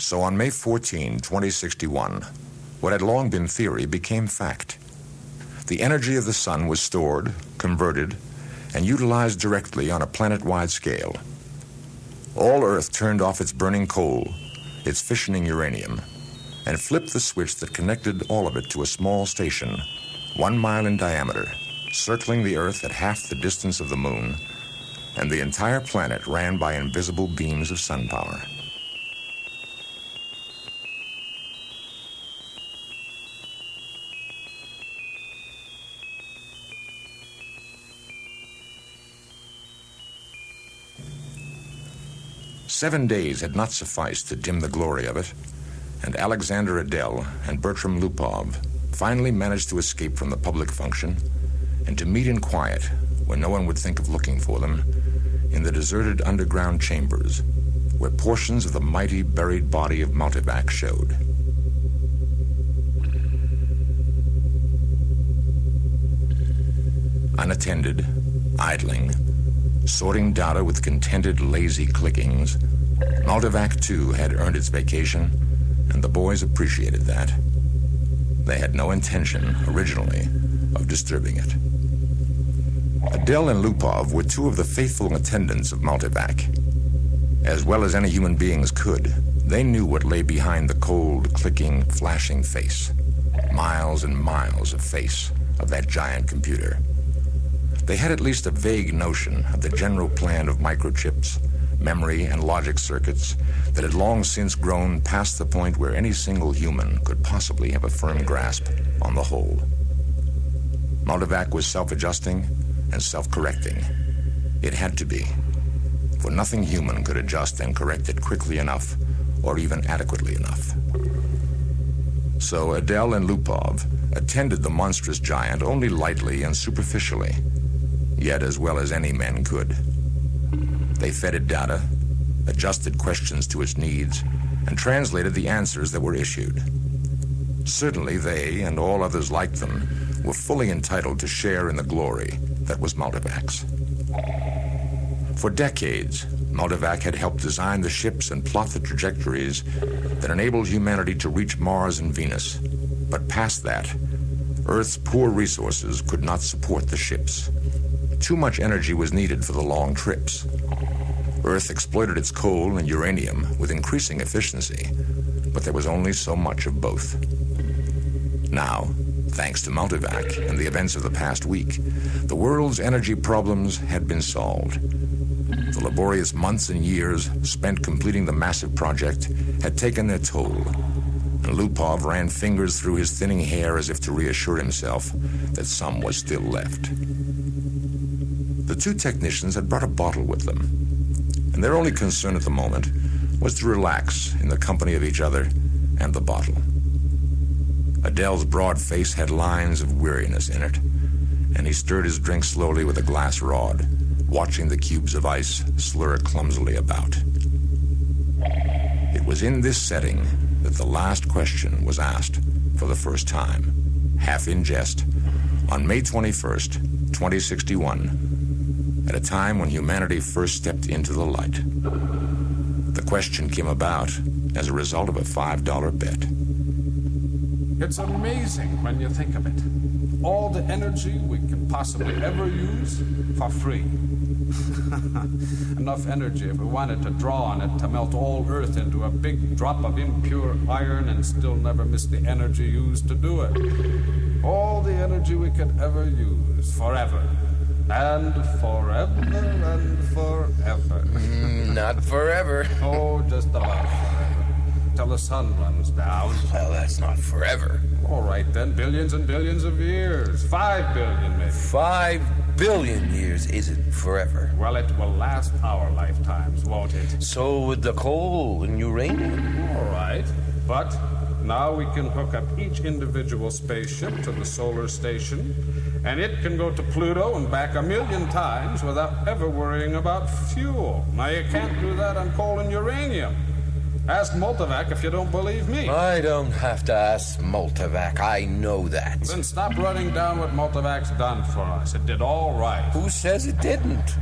So on May 14, 2061, what had long been theory became fact. The energy of the sun was stored, converted, and utilized directly on a planet-wide scale. All Earth turned off its burning coal, its fissioning uranium, and flipped the switch that connected all of it to a small station, 1 mile in diameter, circling the Earth at half the distance of the moon, and the entire planet ran by invisible beams of sun power. Seven days had not sufficed to dim the glory of it, and Alexander Adel and Bertram Lupov finally managed to escape from the public function and to meet in quiet, where no one would think of looking for them, in the deserted underground chambers, where portions of the mighty buried body of Multivac showed. Unattended, idling, sorting data with contented, lazy clickings, Multivac 2 had earned its vacation, and the boys appreciated that. They had no intention, originally, of disturbing it. Adele and Lupov were two of the faithful attendants of Multivac. As well as any human beings could, they knew what lay behind the cold, clicking, flashing face. Miles and miles of face of that giant computer. They had at least a vague notion of the general plan of microchips, memory, and logic circuits that had long since grown past the point where any single human could possibly have a firm grasp on the whole. Multivac was self-adjusting and self-correcting. It had to be, for nothing human could adjust and correct it quickly enough or even adequately enough. So Adele and Lupov attended the monstrous giant only lightly and superficially, yet as well as any men could. They fed it data, adjusted questions to its needs, and translated the answers that were issued. Certainly they, and all others like them, were fully entitled to share in the glory that was Multivac's. For decades, Multivac had helped design the ships and plot the trajectories that enabled humanity to reach Mars and Venus. But past that, Earth's poor resources could not support the ships. Too much energy was needed for the long trips. Earth exploited its coal and uranium with increasing efficiency, but there was only so much of both. Now, thanks to Multivac and the events of the past week, the world's energy problems had been solved. The laborious months and years spent completing the massive project had taken their toll, and Lupov ran fingers through his thinning hair as if to reassure himself that some was still left. The two technicians had brought a bottle with them, and their only concern at the moment was to relax in the company of each other and the bottle. Adele's broad face had lines of weariness in it, and he stirred his drink slowly with a glass rod, watching the cubes of ice slur clumsily about. It was in this setting that the last question was asked for the first time, half in jest, on May 21st, 2061, at a time when humanity first stepped into the light. The question came about as a result of a $5 bet. It's amazing when you think of it. All the energy we can possibly ever use for free. Enough energy if we wanted to draw on it to melt all Earth into a big drop of impure iron and still never miss the energy used to do it. All the energy we could ever use, forever. And forever and forever. Not forever. Oh, just about forever. Till the sun runs down. Well, that's not forever. All right, then. Billions and billions of years. 5 billion, maybe. 5 billion years isn't forever. Well, it will last our lifetimes, won't it? So would the coal and uranium. All right. But now we can hook up each individual spaceship to the solar station, and it can go to Pluto and back 1,000,000 times without ever worrying about fuel. Now, you can't do that on coal and uranium. Ask Multivac if you don't believe me. I don't have to ask Multivac. I know that. Then stop running down what Multivac's done for us. It did all right. Who says it didn't?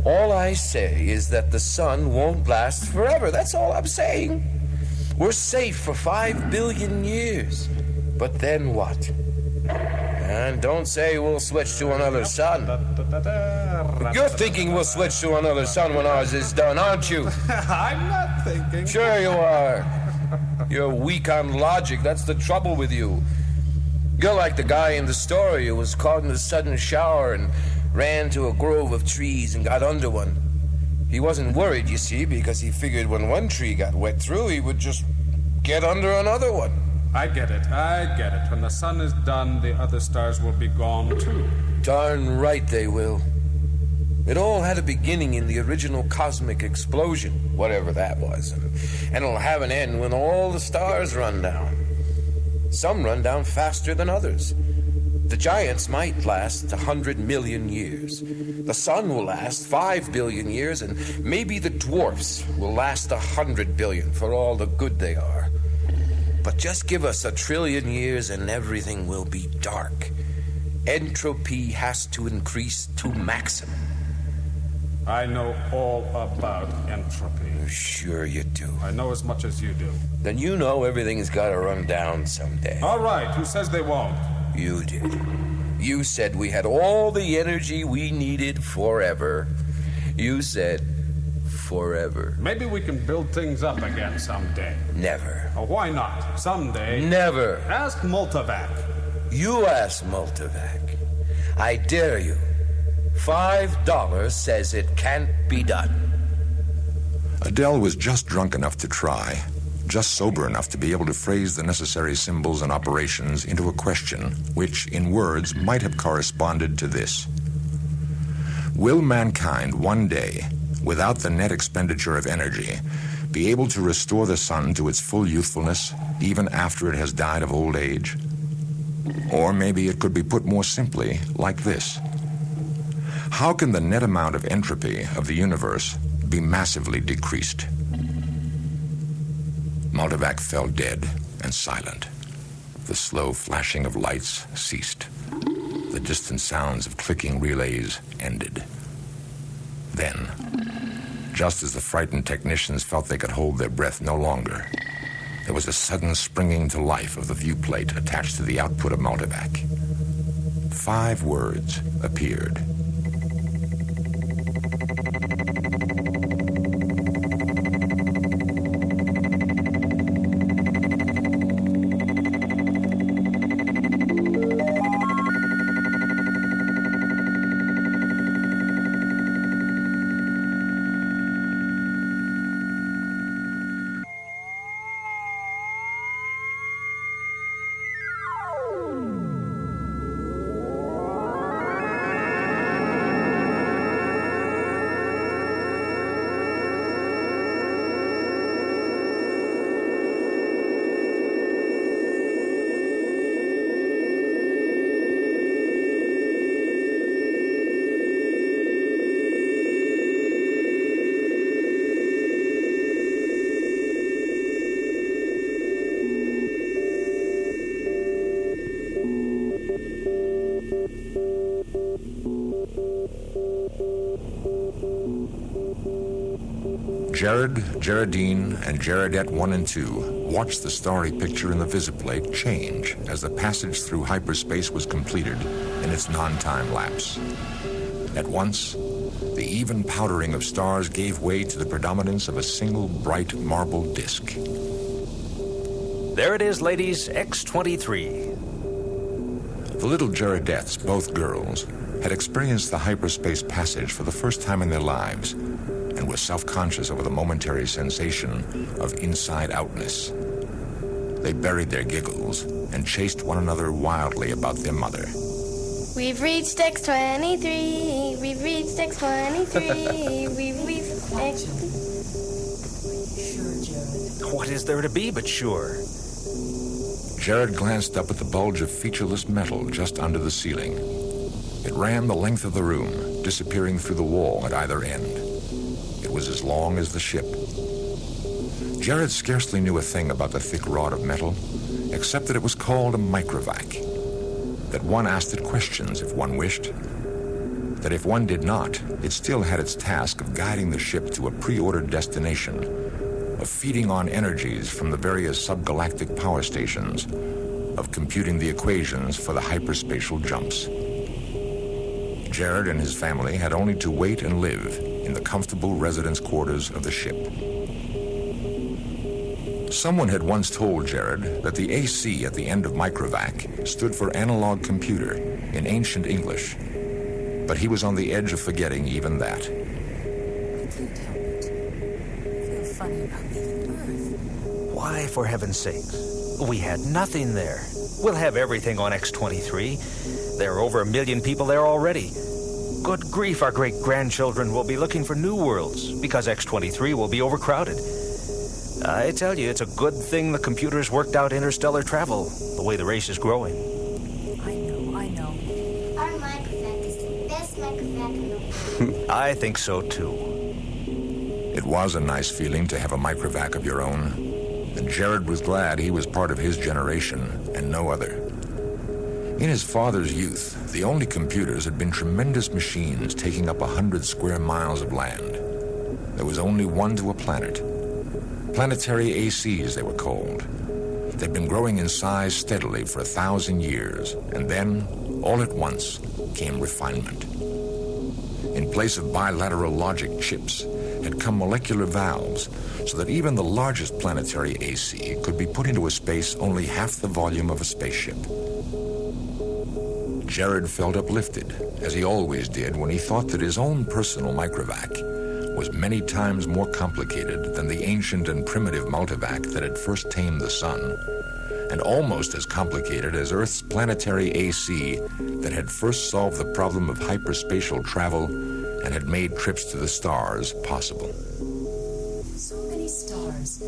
All I say is that the sun won't last forever. That's all I'm saying. We're safe for 5 billion years. But then what? And don't say we'll switch to another sun. You're thinking we'll switch to another sun when ours is done, aren't you? I'm not thinking. Sure you are. You're weak on logic. That's the trouble with you. You're like the guy in the story who was caught in a sudden shower and ran to a grove of trees and got under one. He wasn't worried, you see, because he figured when one tree got wet through, he would just get under another one. I get it. When the sun is done, the other stars will be gone, too. Darn right they will. It all had a beginning in the original cosmic explosion, whatever that was, and it'll have an end when all the stars run down. Some run down faster than others. The giants might last 100 million years. The sun will last 5 billion years, and maybe the dwarfs will last 100 billion for all the good they are. But just give us 1 trillion years and everything will be dark. Entropy has to increase to maximum. I know all about entropy. Sure you do. I know as much as you do. Then you know everything's got to run down someday. All right, who says they won't? You did. You said we had all the energy we needed forever. You said forever. Maybe we can build things up again someday. Never. Oh, why not? Someday. Never. Ask Multivac. You ask Multivac. I dare you. $5 says it can't be done. Adele was just drunk enough to try, just sober enough to be able to phrase the necessary symbols and operations into a question which, in words, might have corresponded to this. Will mankind one day, without the net expenditure of energy, be able to restore the sun to its full youthfulness, even after it has died of old age? Or maybe it could be put more simply, like this. How can the net amount of entropy of the universe be massively decreased? Multivac fell dead and silent. The slow flashing of lights ceased. The distant sounds of clicking relays ended. Then, just as the frightened technicians felt they could hold their breath no longer, there was a sudden springing to life of the viewplate attached to the output of Multivac. 5 words appeared. Jared, Geraldine, and Geraldette 1 and 2 watched the starry picture in the visiplate change as the passage through hyperspace was completed in its non-time lapse. At once, the even powdering of stars gave way to the predominance of a single bright marble disk. There it is, ladies, X-23. The little Geraldettes, both girls, had experienced the hyperspace passage for the first time in their lives and were self-conscious over the momentary sensation of inside-outness. They buried their giggles and chased one another wildly about their mother. We've reached X23, we've reached X23, we've reached X... Sure, Jared. What is there to be but sure? Jared glanced up at the bulge of featureless metal just under the ceiling. It ran the length of the room, disappearing through the wall at either end. It was as long as the ship. Jared scarcely knew a thing about the thick rod of metal, except that it was called a microvac, that one asked it questions if one wished, that if one did not, it still had its task of guiding the ship to a pre-ordered destination, of feeding on energies from the various subgalactic power stations, of computing the equations for the hyperspatial jumps. Jared and his family had only to wait and live in the comfortable residence quarters of the ship. Someone had once told Jared that the AC at the end of microvac stood for analog computer in ancient English, but he was on the edge of forgetting even that. I can't help it. I feel funny about leaving Earth. Why, for heaven's sakes? We had nothing there. We'll have everything on X-23. There are over 1 million people there already. Good grief, our great-grandchildren will be looking for new worlds because X-23 will be overcrowded. I tell you, it's a good thing the computers worked out interstellar travel, the way the race is growing. I know. Our microvac is the best microvac in the world. I think so, too. It was a nice feeling to have a microvac of your own, and Jared was glad he was part of his generation and no other. In his father's youth, the only computers had been tremendous machines taking up 100 square miles of land. There was only one to a planet. Planetary ACs, they were called. They'd been growing in size steadily for 1,000 years, and then, all at once, came refinement. In place of bilateral logic chips had come molecular valves, so that even the largest planetary AC could be put into a space only half the volume of a spaceship. Jared felt uplifted, as he always did when he thought that his own personal microvac was many times more complicated than the ancient and primitive multivac that had first tamed the sun, and almost as complicated as Earth's planetary AC that had first solved the problem of hyperspatial travel and had made trips to the stars possible. So many stars,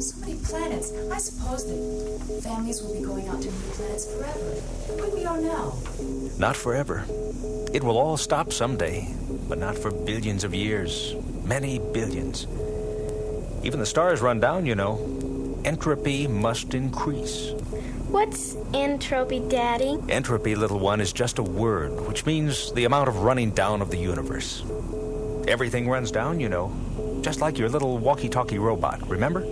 so many planets. I suppose that families will be going out to new planets forever, like we are now. Not forever. It will all stop someday, but not for billions of years. Many billions. Even the stars run down, you know. Entropy must increase. What's entropy, Daddy? Entropy, little one, is just a word, which means the amount of running down of the universe. Everything runs down, you know. Just like your little walkie-talkie robot, remember?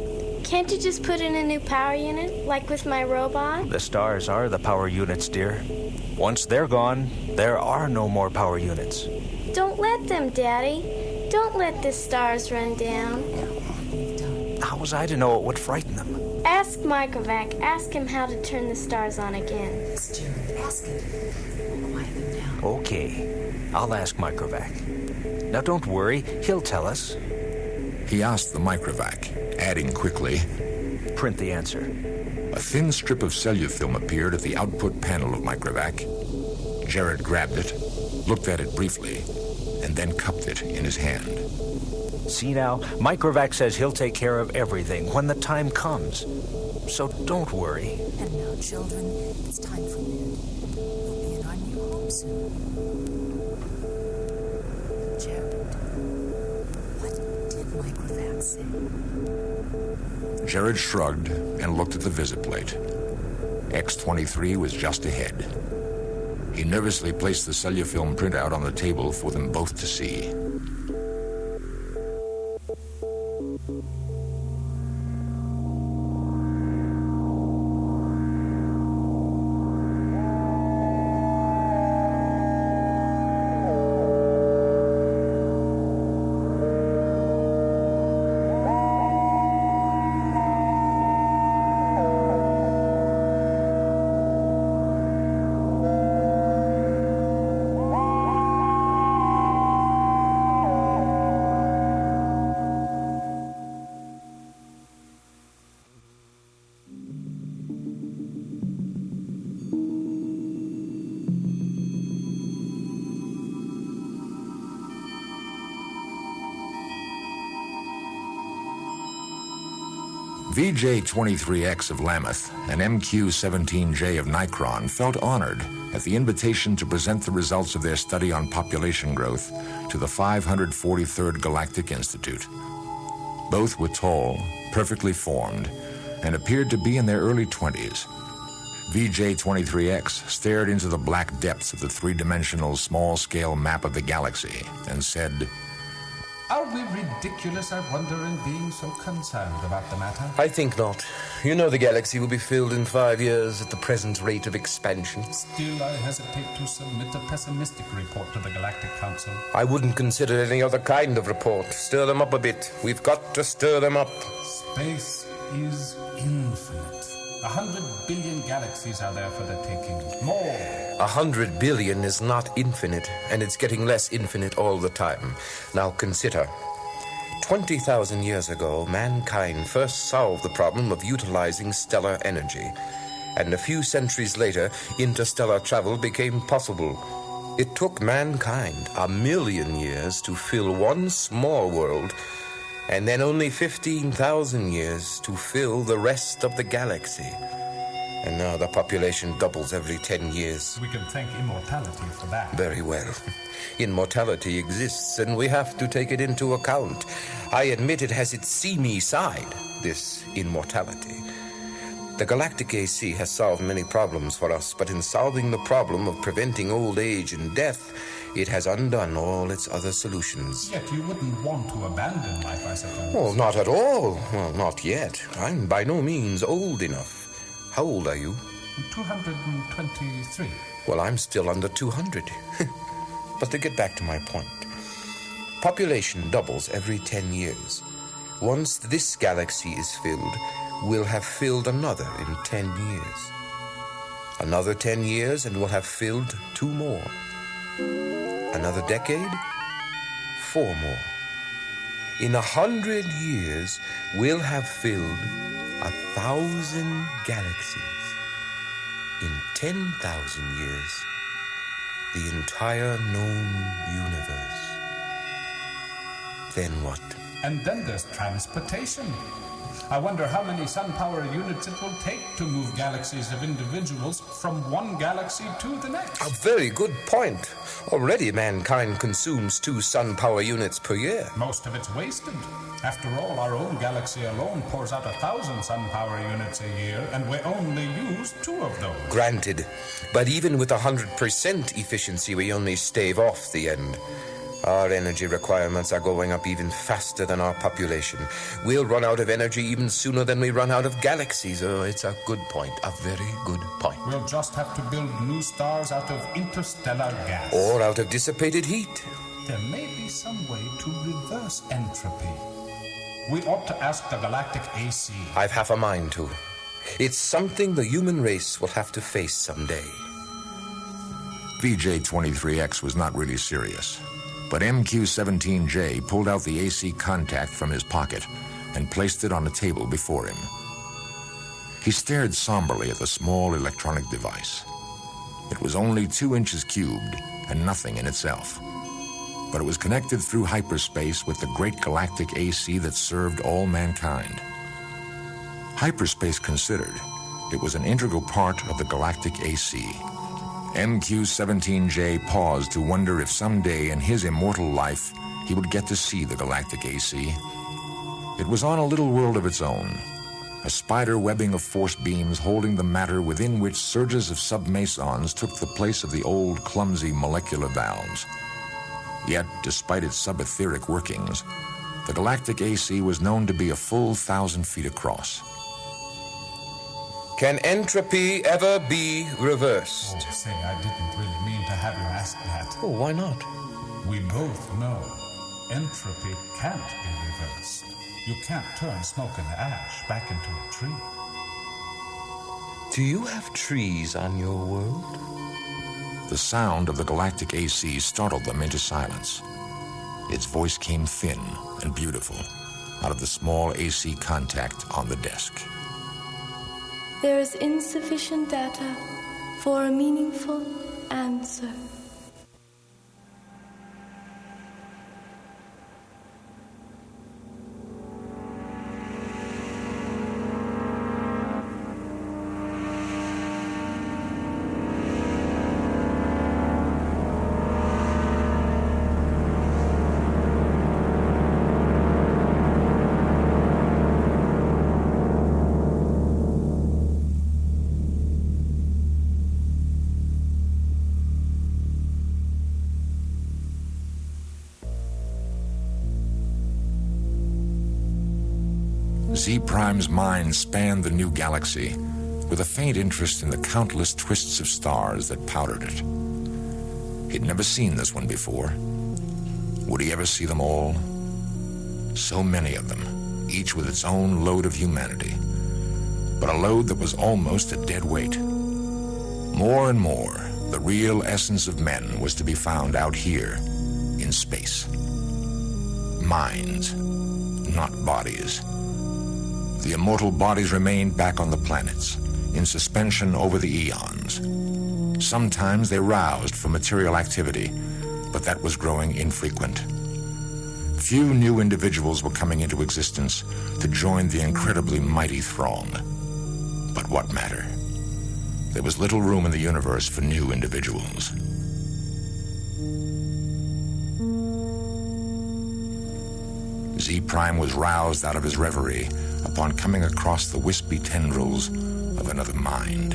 Can't you just put in a new power unit, like with my robot? The stars are the power units, dear. Once they're gone, there are no more power units. Don't let them, Daddy. Don't let the stars run down. How was I to know it would frighten them? Ask Microvac. Ask him how to turn the stars on again. Yes, Jared, ask it. Quiet them down. Okay, I'll ask Microvac. Now don't worry, he'll tell us. He asked the microvac, adding quickly, Print the answer. a thin strip of cellufilm appeared at the output panel of microvac. Jared grabbed it, looked at it briefly, and then cupped it in his hand. See now, Microvac says he'll take care of everything when the time comes. So don't worry. And now, children, it's time for bed. We'll be in our new home soon. Jared, what did Microvac say? Jared shrugged and looked at the visit plate. X-23 was just ahead. He nervously placed the cellufilm printout on the table for them both to see. VJ-23X of Lammoth and MQ-17J of Nikron felt honored at the invitation to present the results of their study on population growth to the 543rd Galactic Institute. Both were tall, perfectly formed, and appeared to be in their early 20s. VJ-23X stared into the black depths of the three-dimensional small-scale map of the galaxy and said, Are we ridiculous, I wonder, in being so concerned about the matter? I think not. You know the galaxy will be filled in 5 years at the present rate of expansion. Still, I hesitate to submit a pessimistic report to the Galactic Council. I wouldn't consider any other kind of report. Stir them up a bit. We've got to stir them up. Space is infinite. 100 billion galaxies are there for the taking. More. 100 billion is not infinite, and it's getting less infinite all the time. Now consider. 20,000 years ago, mankind first solved the problem of utilizing stellar energy. And a few centuries later, interstellar travel became possible. It took mankind 1 million years to fill one small world, and then only 15,000 years to fill the rest of the galaxy. And now the population doubles every 10 years. We can thank immortality for that. Very well. Immortality exists, and we have to take it into account. I admit it has its seamy side, this immortality. The galactic AC has solved many problems for us, but in solving the problem of preventing old age and death, it has undone all its other solutions. Yet you wouldn't want to abandon life, I suppose. Oh, not at all. Well, not yet. I'm by no means old enough. How old are you? 223. Well, I'm still under 200. But to get back to my point, population doubles every 10 years. Once this galaxy is filled, we'll have filled another in 10 years. Another 10 years, and we'll have filled 2 more. Another decade, 4 more. In 100 years, we'll have filled 1,000 galaxies. In 10,000 years, the entire known universe. Then what? And then there's transportation. I wonder how many sun power units it will take to move galaxies of individuals from one galaxy to the next. A very good point. Already mankind consumes 2 sun power units per year. Most of it's wasted. After all, our own galaxy alone pours out 1,000 sun power units a year, and we only use 2 of those. Granted. But even with 100% efficiency, we only stave off the end. Our energy requirements are going up even faster than our population. We'll run out of energy even sooner than we run out of galaxies. Oh, it's a good point. A very good point. We'll just have to build new stars out of interstellar gas. Or out of dissipated heat. There may be some way to reverse entropy. We ought to ask the galactic AC. I've half a mind to. It's something the human race will have to face someday. VJ-23X was not really serious. But MQ-17J pulled out the AC contact from his pocket and placed it on a table before him. He stared somberly at the small electronic device. It was only 2 inches cubed and nothing in itself. But it was connected through hyperspace with the great galactic AC that served all mankind. Hyperspace considered, it was an integral part of the galactic AC. MQ-17J paused to wonder if someday in his immortal life he would get to see the galactic AC. It was on a little world of its own, a spider webbing of force beams holding the matter within which surges of submesons took the place of the old clumsy molecular valves. Yet, despite its subetheric workings, the galactic AC was known to be a full 1,000 feet across. Can entropy ever be reversed? Oh, say, I didn't really mean to have you ask that. Oh, why not? We both know entropy can't be reversed. You can't turn smoke and ash back into a tree. Do you have trees on your world? The sound of the galactic AC startled them into silence. Its voice came thin and beautiful out of the small AC contact on the desk. There is insufficient data for a meaningful answer. Z Prime's mind spanned the new galaxy with a faint interest in the countless twists of stars that powdered it. He'd never seen this one before. Would he ever see them all? So many of them, each with its own load of humanity, but a load that was almost a dead weight. More and more, the real essence of men was to be found out here in space. Minds, not bodies. The immortal bodies remained back on the planets, in suspension over the eons. Sometimes they roused for material activity, but that was growing infrequent. Few new individuals were coming into existence to join the incredibly mighty throng. But what matter? There was little room in the universe for new individuals. Z Prime was roused out of his reverie upon coming across the wispy tendrils of another mind.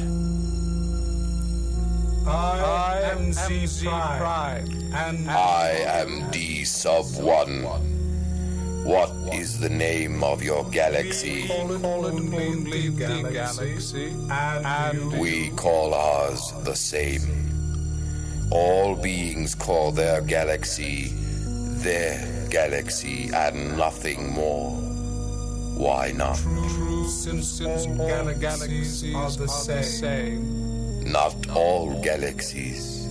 I am Z Prime, and I am D-1. What is the name of your galaxy? Only the galaxy, and We call ours the same. All beings call their galaxy, and nothing more. Why not? true, since all galaxies are the same. Not all galaxies.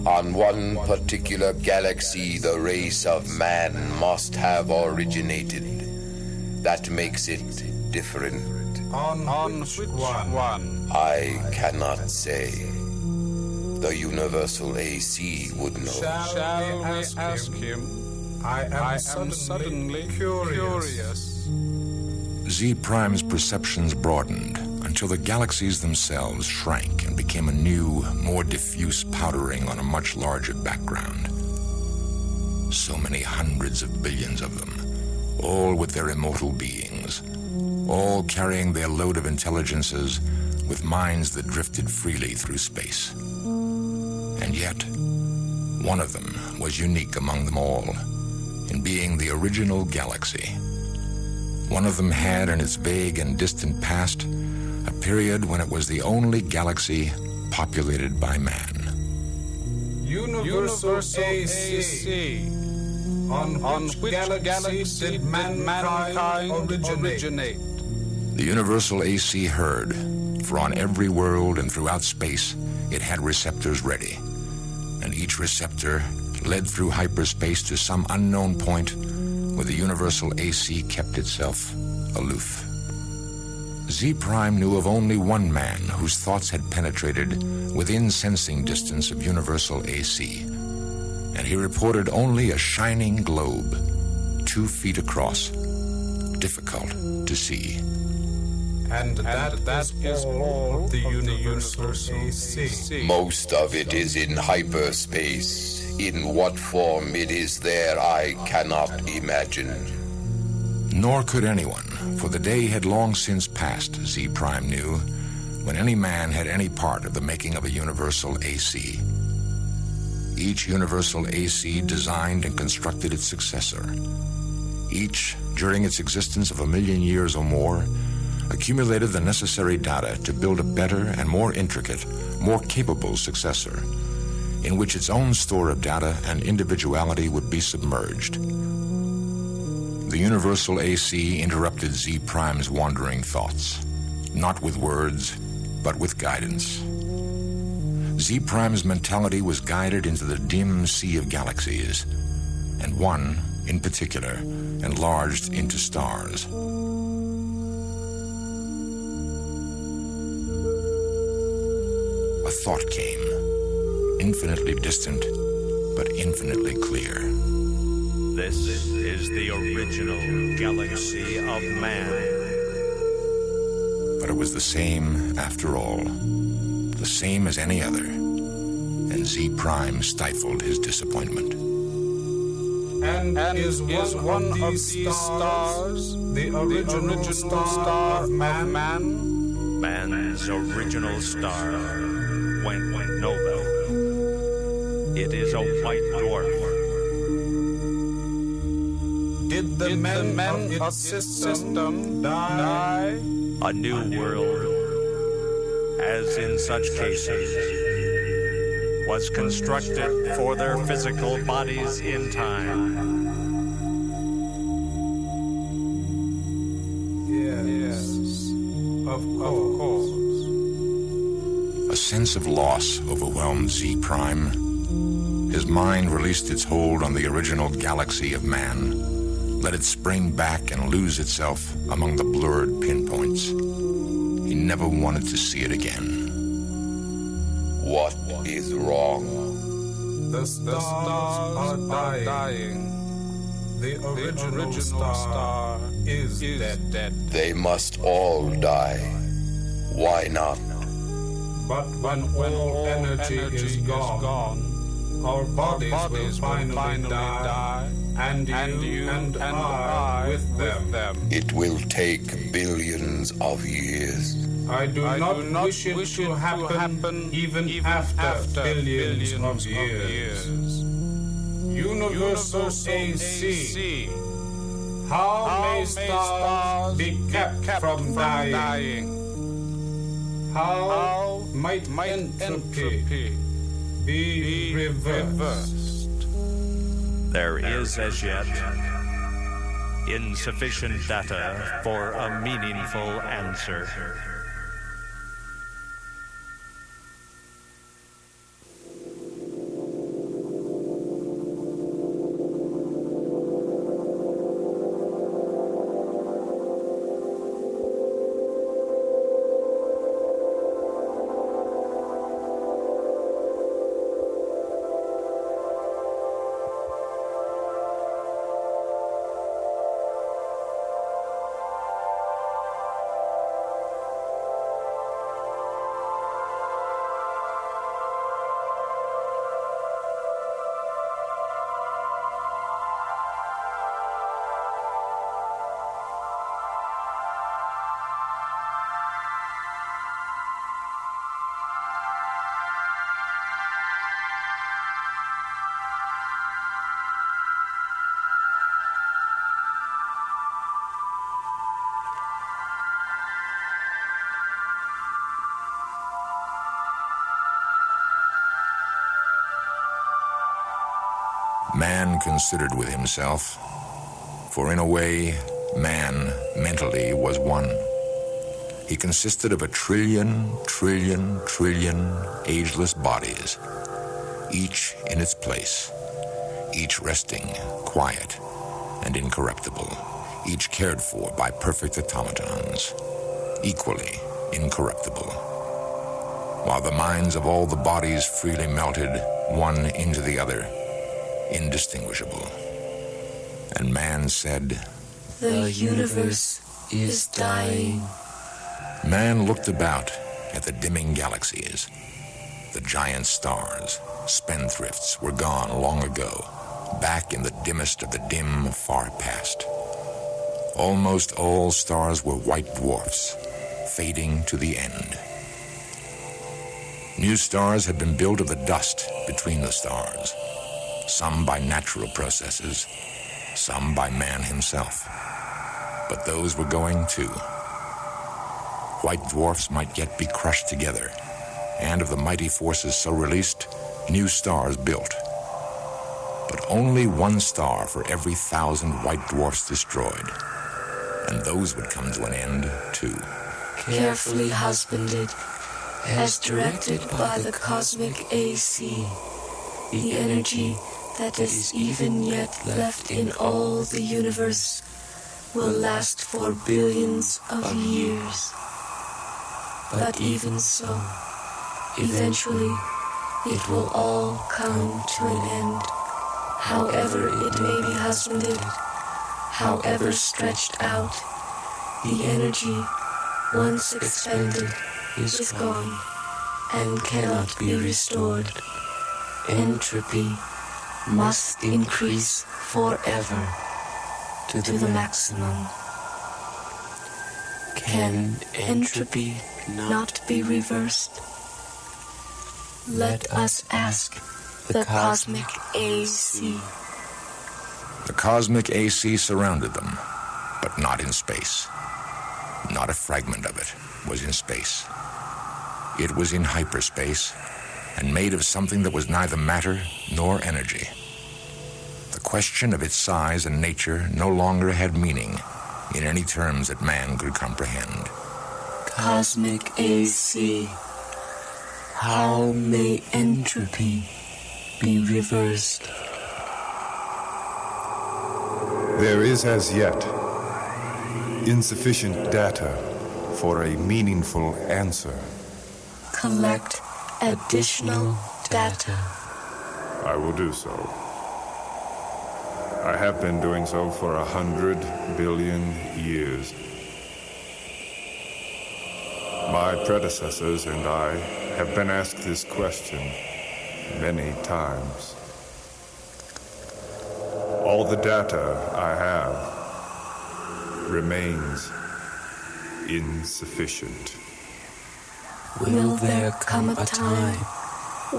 On one particular galaxy, the race of man must have originated. That makes it different. On which one? I cannot say. The Universal AC would know. shall we ask him? I am suddenly curious. Z Prime's perceptions broadened until the galaxies themselves shrank and became a new, more diffuse powdering on a much larger background. So many hundreds of billions of them, all with their immortal beings, all carrying their load of intelligences with minds that drifted freely through space. And yet, one of them was unique among them all in being the original galaxy. One of them had in its vague and distant past a period when it was the only galaxy populated by man. Universal AC. On which galaxy did mankind originate? The Universal AC heard, for on every world and throughout space it had receptors ready, and each receptor led through hyperspace to some unknown point where the Universal AC kept itself aloof. Z Prime knew of only one man whose thoughts had penetrated within sensing distance of Universal AC, and he reported only a shining globe, 2 feet across, difficult to see. And that is all the Universal AC. Most of it is in hyperspace. In what form it is there, I cannot imagine. Nor could anyone, for the day had long since passed, Z Prime knew, when any man had any part of the making of a Universal AC. Each Universal AC designed and constructed its successor. Each, during its existence of 1,000,000 years or more, accumulated the necessary data to build a better and more intricate, more capable successor, in which its own store of data and individuality would be submerged. The Universal AC interrupted Z Prime's wandering thoughts, not with words, but with guidance. Z Prime's mentality was guided into the dim sea of galaxies, and one, in particular, enlarged into stars. A thought came, infinitely distant, but infinitely clear. This is the original galaxy of man. But it was the same after all, the same as any other, and Z Prime stifled his disappointment. And is one of these stars the original star of man? Man's original star went nova. It is a white dwarf. Did the men of its system die? A new world, as in such cases, was constructed for their physical bodies in time. Yes, of course. A sense of loss overwhelmed Z Prime. His mind released its hold on the original galaxy of man, let it spring back and lose itself among the blurred pinpoints. He never wanted to see it again. What is wrong? The stars are dying. The original star is dead. They must all die. Why not? But when all energy is gone, our bodies will finally die, and you and I with them. It will take billions of years. I do not wish it to happen even after billions of years. Universal AC. How may stars be kept from dying? How might entropy be reversed? There is as yet insufficient data for a meaningful answer. Man considered with himself, for in a way, man mentally was one. He consisted of a trillion ageless bodies, each in its place, each resting, quiet, and incorruptible, each cared for by perfect automatons, equally incorruptible. While the minds of all the bodies freely melted, one into the other, indistinguishable. And man said, "The universe is dying." Man looked about at the dimming galaxies. The giant stars, spendthrifts, were gone long ago, back in the dimmest of the dim far past. Almost all stars were white dwarfs, fading to the end. New stars had been built of the dust between the stars, some by natural processes, some by man himself. But those were going too. White dwarfs might yet be crushed together, and of the mighty forces so released, new stars built. But only one star for every 1,000 white dwarfs destroyed, and those would come to an end too. Carefully husbanded, as directed by the cosmic AC, the energy that is even yet left in all the universe will last for billions of years. But even so, eventually it will all come to an end. However it may be husbanded, however stretched out, the energy, once expended, is gone and cannot be restored. Entropy must increase forever to the maximum. Can entropy not be reversed? Let us ask the cosmic AC. The cosmic AC surrounded them, but not in space. Not a fragment of it was in space. It was in hyperspace and made of something that was neither matter nor energy. The question of its size and nature no longer had meaning in any terms that man could comprehend. Cosmic AC. How may entropy be reversed? There is as yet insufficient data for a meaningful answer. Collect additional data. I will do so. I have been doing so for 100 billion years. My predecessors and I have been asked this question many times. All the data I have remains insufficient. Will there come a time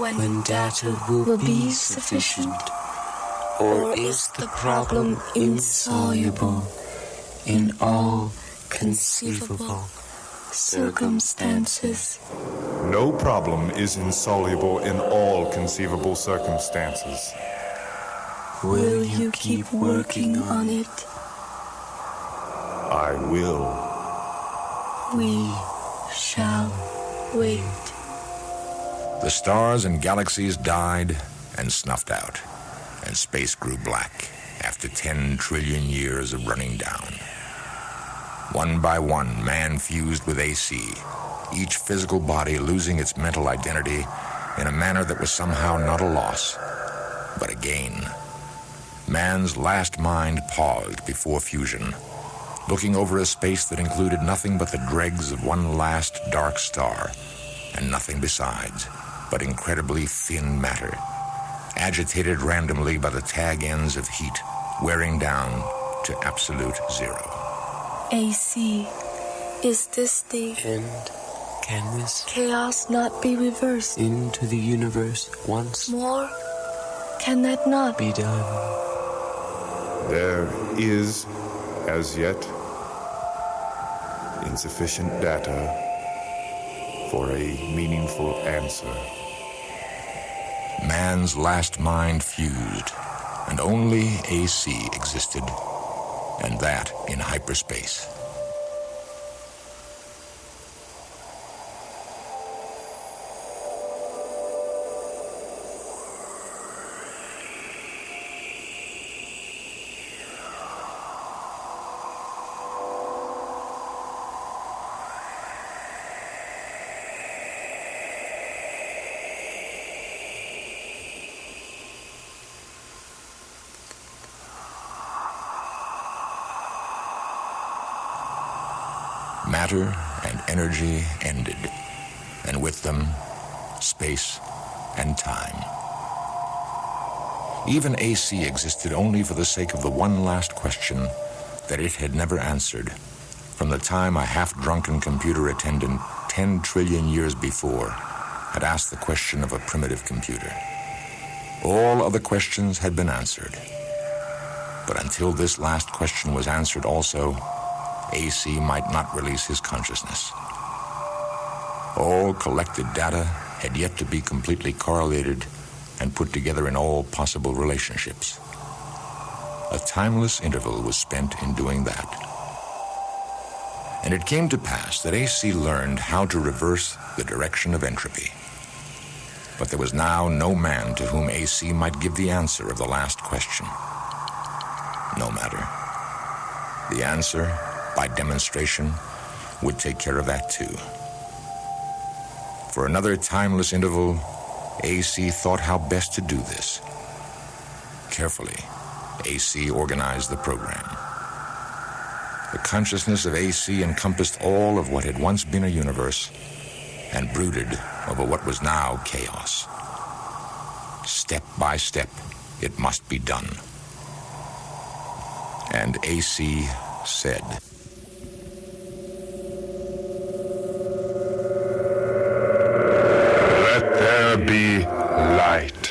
when data will be sufficient? Or is the problem insoluble in all conceivable circumstances? No problem is insoluble in all conceivable circumstances. Will you keep working on it? I will. We shall wait. The stars and galaxies died and snuffed out, and space grew black after 10 trillion years of running down. One by one, man fused with AC, each physical body losing its mental identity in a manner that was somehow not a loss, but a gain. Man's last mind paused before fusion, looking over a space that included nothing but the dregs of one last dark star, and nothing besides but incredibly thin matter, agitated randomly by the tag ends of heat, wearing down to absolute zero. AC, is this the end? Can this chaos not be reversed into the universe once more? Can that not be done? There is, as yet, insufficient data for a meaningful answer. Man's last mind fused, and only AC existed, and that in hyperspace. Matter and energy ended, and with them, space and time. Even AC existed only for the sake of the one last question that it had never answered from the time a half-drunken computer attendant 10 trillion years before had asked the question of a primitive computer. All other questions had been answered. But until this last question was answered also, AC might not release his consciousness. All collected data had yet to be completely correlated and put together in all possible relationships. A timeless interval was spent in doing that. And it came to pass that AC learned how to reverse the direction of entropy. But there was now no man to whom AC might give the answer of the last question. No matter. The answer, by demonstration, would take care of that too. For another timeless interval, AC thought how best to do this. Carefully, AC organized the program. The consciousness of AC encompassed all of what had once been a universe and brooded over what was now chaos. Step by step, it must be done. And AC said, "Let there be light."